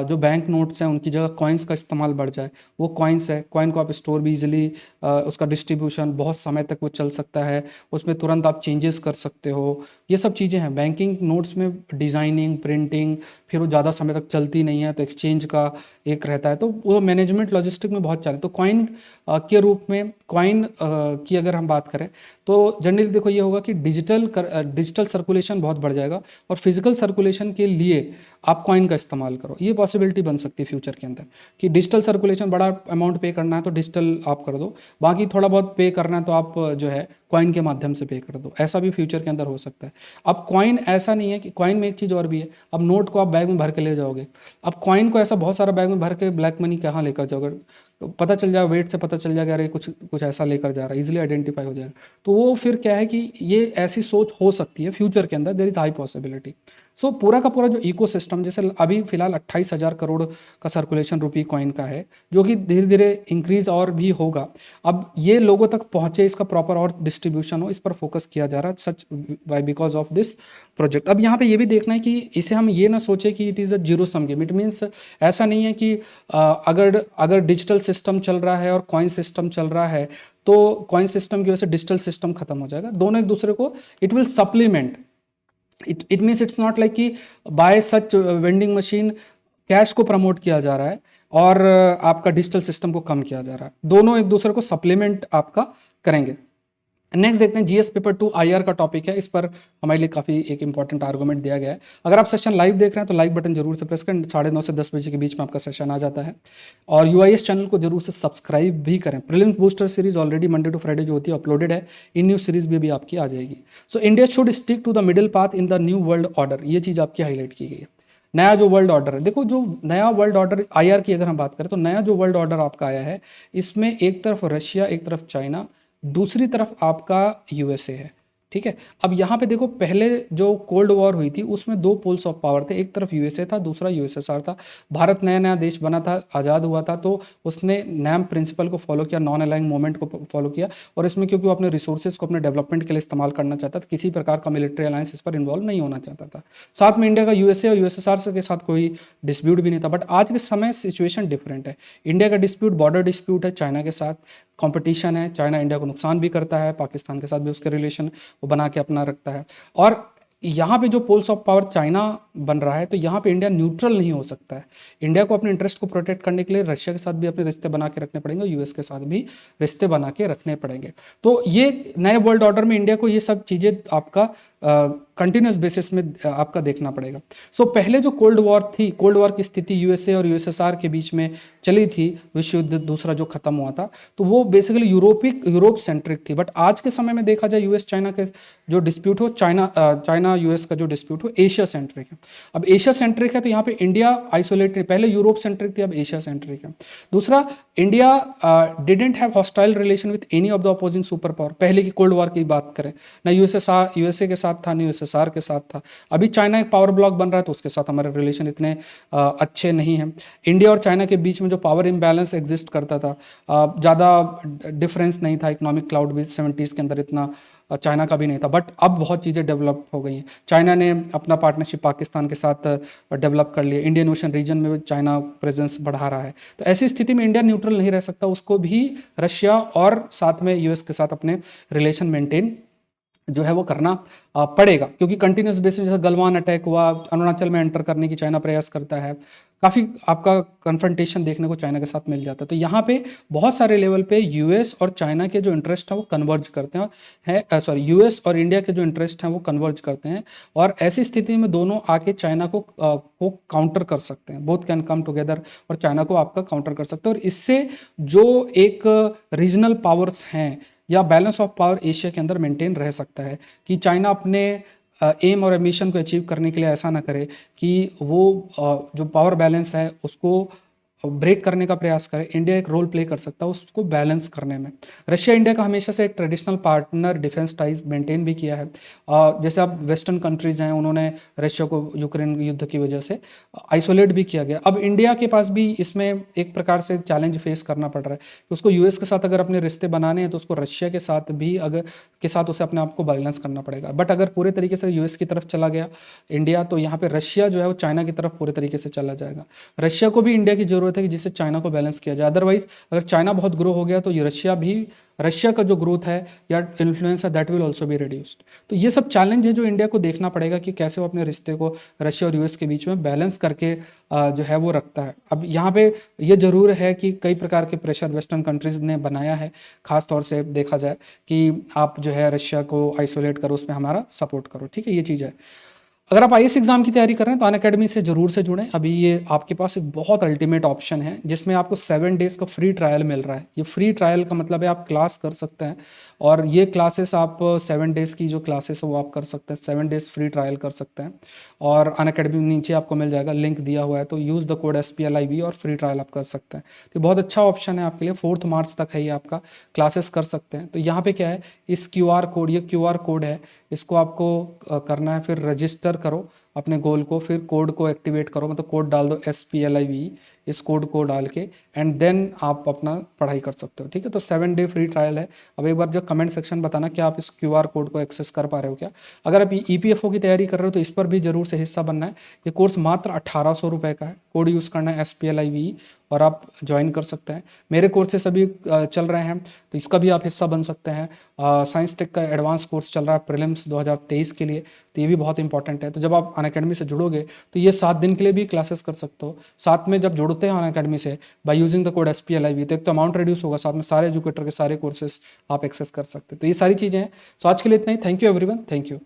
जो बैंक नोट्स हैं उनकी जगह कॉइन्स का इस्तेमाल बढ़ जाए। वो कॉइन्स है, कॉइन को आप स्टोर भी इजीली, उसका डिस्ट्रीब्यूशन बहुत समय तक वो चल सकता है, उसमें तुरंत आप चेंजेस कर सकते हो। ये सब चीज़ें हैं। बैंकिंग नोट्स में डिज़ाइनिंग, प्रिंटिंग, फिर वो ज़्यादा समय तक चलती नहीं है तो एक्सचेंज का एक रहता है, तो वो मैनेजमेंट लॉजिस्टिक में बहुत चले। तो कॉइन के रूप में कॉइन की अगर हम बात करें तो जनरली देखो ये होगा कि डिजिटल सर्कुलेशन बहुत बढ़ जाएगा और फिजिकल सर्कुलेशन के लिए आप कॉइन का इस्तेमाल करो। ये पॉसिबिलिटी बन सकती है फ्यूचर के अंदर कि डिजिटल सर्कुलेशन, बड़ा अमाउंट पे करना है तो डिजिटल आप कर दो, बाकी थोड़ा बहुत पे करना है तो आप जो है कॉइन के माध्यम से पे कर दो। ऐसा भी फ्यूचर के अंदर हो सकता है। अब कॉइन ऐसा नहीं है कि कॉइन में एक चीज़ और भी है, अब नोट को आप बैग में भर के ले जाओगे, अब कॉइन को ऐसा बहुत सारा बैग में भर के ब्लैक मनी कहाँ लेकर जाओगे, तो पता चल जाएगा, वेट से पता चल जाएगा अरे कुछ कुछ ऐसा लेकर जा रहा है, इजीली आइडेंटिफाई हो जाएगा। तो वो फिर क्या है कि ये ऐसी सोच हो सकती है फ्यूचर के अंदर, देयर इज हाई पॉसिबिलिटी। सो पूरा का पूरा जो इकोसिस्टम, जैसे अभी फिलहाल 28,000 करोड़ का सर्कुलेशन रुपी कॉइन का है, जो कि धीरे धीरे इंक्रीज और भी होगा। अब ये लोगों तक पहुंचे, इसका प्रॉपर और डिस्ट्रीब्यूशन हो, इस पर फोकस किया जा रहा है such by because of this project. अब यहाँ पे ये भी देखना है कि इसे हम ये ना सोचे कि it is a zero sum game. It means ऐसा नहीं है कि अगर डिजिटल सिस्टम चल रहा है और कॉइन सिस्टम चल रहा है तो कॉइन सिस्टम की वजह से डिजिटल सिस्टम खत्म हो जाएगा। दोनों एक दूसरे को it will supplement. It means it's not like कि by such vending machine cash को प्रमोट किया जा रहा है और आपका डिजिटल सिस्टम को कम किया जा रहा है। दोनों एक दूसरे को सप्लीमेंट आपका करेंगे। नेक्स्ट देखते हैं, जीएस पेपर 2 आईआर का टॉपिक है, इस पर हमारे लिए काफ़ी एक इंपॉर्टेंट आर्गूमेंट दिया गया है। अगर आप सेशन लाइव देख रहे हैं तो लाइक बटन जरूर से प्रेस करें, 9:30 से 10 बजे के बीच में आपका सेशन आ जाता है। और यूआईएस चैनल को जरूर से सब्सक्राइब भी करें। Prelims booster series already Monday to Friday जो होती है अपलोडेड है, इन न्यू सीरीज भी अभी आपकी आ जाएगी। So India should stick to the middle path in the new world order, ये चीज़ आपकी हाईलाइट की गई है। नया जो वर्ल्ड ऑर्डर है, देखो जो नया वर्ल्ड ऑर्डर आईआर की अगर हम बात करें तो नया जो वर्ल्ड ऑर्डर आपका आया है, इसमें एक तरफ रशिया, एक तरफ चाइना, दूसरी तरफ आपका यूएसए है। ठीक है। अब यहाँ पे देखो, पहले जो कोल्ड वॉर हुई थी उसमें दो पोल्स ऑफ पावर थे, एक तरफ यूएसए था, दूसरा यूएसएसआर था। भारत नया नया देश बना था, आज़ाद हुआ था, तो उसने नैम प्रिंसिपल को फॉलो किया, नॉन अलाइंग मूवमेंट को फॉलो किया, और इसमें क्योंकि वो अपने रिसोर्सेज को अपने डेवलपमेंट के लिए इस्तेमाल करना चाहता था, किसी प्रकार का मिलिट्री अलायंस इस पर इन्वॉल्व नहीं होना चाहता था। साथ में इंडिया का यूएसए और यूएसएसआर के साथ कोई डिस्प्यूट भी नहीं था। बट आज के समय सिचुएशन डिफरेंट है। इंडिया का डिस्प्यूट बॉर्डर डिस्प्यूट है, चाइना के साथ कंपटीशन है, चाइना इंडिया को नुकसान भी करता है, पाकिस्तान के साथ भी उसके रिलेशन वो बना के अपना रखता है। और यहाँ पे जो पोल्स ऑफ पावर चाइना बन रहा है, तो यहाँ पे इंडिया न्यूट्रल नहीं हो सकता है। इंडिया को अपने इंटरेस्ट को प्रोटेक्ट करने के लिए रशिया के साथ भी अपने रिश्ते बना के रखने पड़ेंगे, यूएस के साथ भी रिश्ते बना के रखने पड़ेंगे। तो ये नए वर्ल्ड ऑर्डर में इंडिया को ये सब चीज़ें आपका कंटिन्यूस बेसिस में आपका देखना पड़ेगा। सो पहले जो कोल्ड वॉर थी, कोल्ड वॉर की स्थिति यूएसए और यूएसएसआर के बीच में चली थी, विश्व युद्ध दूसरा जो खत्म हुआ था, तो वो बेसिकली यूरोप सेंट्रिक थी। बट आज के समय में देखा जाए, यूएस चाइना के जो डिस्प्यूट हो, चाइना यूएस का जो डिस्प्यूट हो, एशिया सेंट्रिक है। अब एशिया सेंट्रिक है तो यहाँ पे इंडिया आइसोलेटेड, पहले यूरोप सेंट्रिक थी, अब एशिया सेंट्रिक है। दूसरा, India didn't have hostile relation with any of the opposing super power. पहले की कोल्ड वॉर की बात करें, ना यूएसए के साथ था, ना यूएसएसआर के साथ था। अभी चाइना एक पावर ब्लॉक बन रहा है, तो उसके साथ हमारे रिलेशन इतने अच्छे नहीं हैं। इंडिया और चाइना के बीच में जो पावर इम्बैलेंस एग्जिस्ट करता था, ज़्यादा डिफरेंस नहीं था, इकोनॉमिक क्लाउड भी 70s के अंदर इतना चाइना का भी नहीं था। बट अब बहुत चीज़ें डेवलप हो गई हैं। चाइना ने अपना पार्टनरशिप पाकिस्तान के साथ डेवलप कर लिया, इंडियन ओशन रीजन में भी चाइना प्रेजेंस बढ़ा रहा है। तो ऐसी स्थिति में इंडिया न्यूट्रल नहीं रह सकता, उसको भी रशिया और साथ में यूएस के साथ अपने रिलेशन मेंटेन जो है वो करना पड़ेगा, क्योंकि कंटिन्यूस बेसिस, जैसे गलवान अटैक हुआ, अरुणाचल में एंटर करने की चाइना प्रयास करता है, काफ़ी आपका कन्फ्रंटेशन देखने को चाइना के साथ मिल जाता है। तो यहाँ पे बहुत सारे लेवल पे यूएस और चाइना के जो इंटरेस्ट हैं वो कन्वर्ज करते हैं, सॉरी, यूएस और इंडिया के जो इंटरेस्ट हैं वो कन्वर्ज करते हैं, और ऐसी स्थिति में दोनों आके चाइना को काउंटर कर सकते हैं। बोथ कैन कम टुगेदर और चाइना को आपका काउंटर कर सकते हैं, और इससे जो एक रीजनल पावर्स हैं या बैलेंस ऑफ पावर एशिया के अंदर मेंटेन रह सकता है, कि चाइना अपने एम और एम्बिशन को अचीव करने के लिए ऐसा ना करे कि वो जो पावर बैलेंस है उसको ब्रेक करने का प्रयास करे। इंडिया एक रोल प्ले कर सकता है उसको बैलेंस करने में। रशिया इंडिया का हमेशा से एक traditional partner defence ties maintain भी किया है। जैसे अब वेस्टर्न कंट्रीज हैं, उन्होंने रशिया को यूक्रेन युद्ध की वजह से आइसोलेट भी किया गया। अब इंडिया के पास भी इसमें एक प्रकार से चैलेंज फेस करना पड़ रहा है कि उसको यूएस के साथ अगर अपने रिश्ते बनाने हैं, तो उसको रशिया के साथ भी उसे अपने आप को बैलेंस करना पड़ेगा। बट अगर पूरे तरीके से यूएस की तरफ चला गया इंडिया, तो यहाँ पे रशिया जो है वो चाइना की तरफ पूरे तरीके से चला जाएगा। रशिया को भी इंडिया की जरूरत है कि जिससे चाइना को बैलेंस किया जाए। अदरवाइज अगर चाइना बहुत ग्रो हो गया, तो ये रशिया का जो ग्रोथ है या इन्फ्लुएंस है, that will also be reduced. तो ये सब चैलेंज है जो इंडिया को देखना पड़ेगा कि कैसे वो अपने रिश्ते को रशिया और यूएस के बीच में बैलेंस करके जो है वो रखता है। अब यहाँ पे ये जरूर है कि कई प्रकार के प्रेशर वेस्टर्न कंट्रीज ने बनाया है, खास तौर से देखा जाए कि आप जो है रशिया को आइसोलेट करो, उसमें हमारा सपोर्ट करो। ठीक है, ये चीज़ है। अगर आप आईएएस एग्जाम की तैयारी कर रहे हैं तो अनअकैडमी से जरूर से जुड़ें। अभी ये आपके पास एक बहुत अल्टीमेट ऑप्शन है, जिसमें आपको 7 डेज का फ्री ट्रायल मिल रहा है। ये फ्री ट्रायल का मतलब है आप क्लास कर सकते हैं, और ये क्लासेस आप 7 डेज की जो क्लासेस है वो आप कर सकते हैं, 7 डेज फ्री ट्रायल कर सकते हैं। और अनअकैडमी नीचे आपको मिल जाएगा, लिंक दिया हुआ है, तो यूज़ द कोड SPLIV और फ्री ट्रायल आप कर सकते हैं। तो बहुत अच्छा ऑप्शन है आपके लिए। 4 मार्च तक है ये आपका, क्लासेस कर सकते हैं। तो यहाँ पे क्या है, इस QR कोड, ये QR कोड है, इसको आपको करना है, फिर रजिस्टर करो अपने गोल को, फिर कोड को एक्टिवेट करो, मतलब कोड डाल दो SPLIV, इस कोड को डाल के, एंड देन आप अपना पढ़ाई कर सकते हो। ठीक है, तो 7 डे फ्री ट्रायल है। अब एक बार जो कमेंट सेक्शन बताना कि आप इस QR कोड को एक्सेस कर पा रहे हो क्या। अगर आप EPFO की तैयारी कर रहे हो तो इस पर भी जरूर से हिस्सा बनना है। ये कोर्स मात्र 1800 रुपये का है, कोड यूज़ करना है SPLIV और आप ज्वाइन कर सकते हैं। मेरे कोर्सेस अभी चल रहे हैं, तो इसका भी आप हिस्सा बन सकते हैं। साइंस टेक का एडवांस कोर्स चल रहा है प्रीलिम्स 2023 के लिए, तो ये भी बहुत इंपॉर्टेंट है। तो जब आप अनअकैडमी से जुड़ोगे तो ये 7 दिन के लिए भी क्लासेस कर सकते हो। साथ में जब जुड़ते हैं अनअकैडमी से by using the code SPLIV, तो एक तो अमाउंट रिड्यूस होगा, साथ में सारे एजुकेटर के सारे कोर्सेस आप एक्सेस कर सकते हैं। तो ये सारी चीज़ें हैं। सो आज के लिए इतना ही। Thank you everyone, thank you.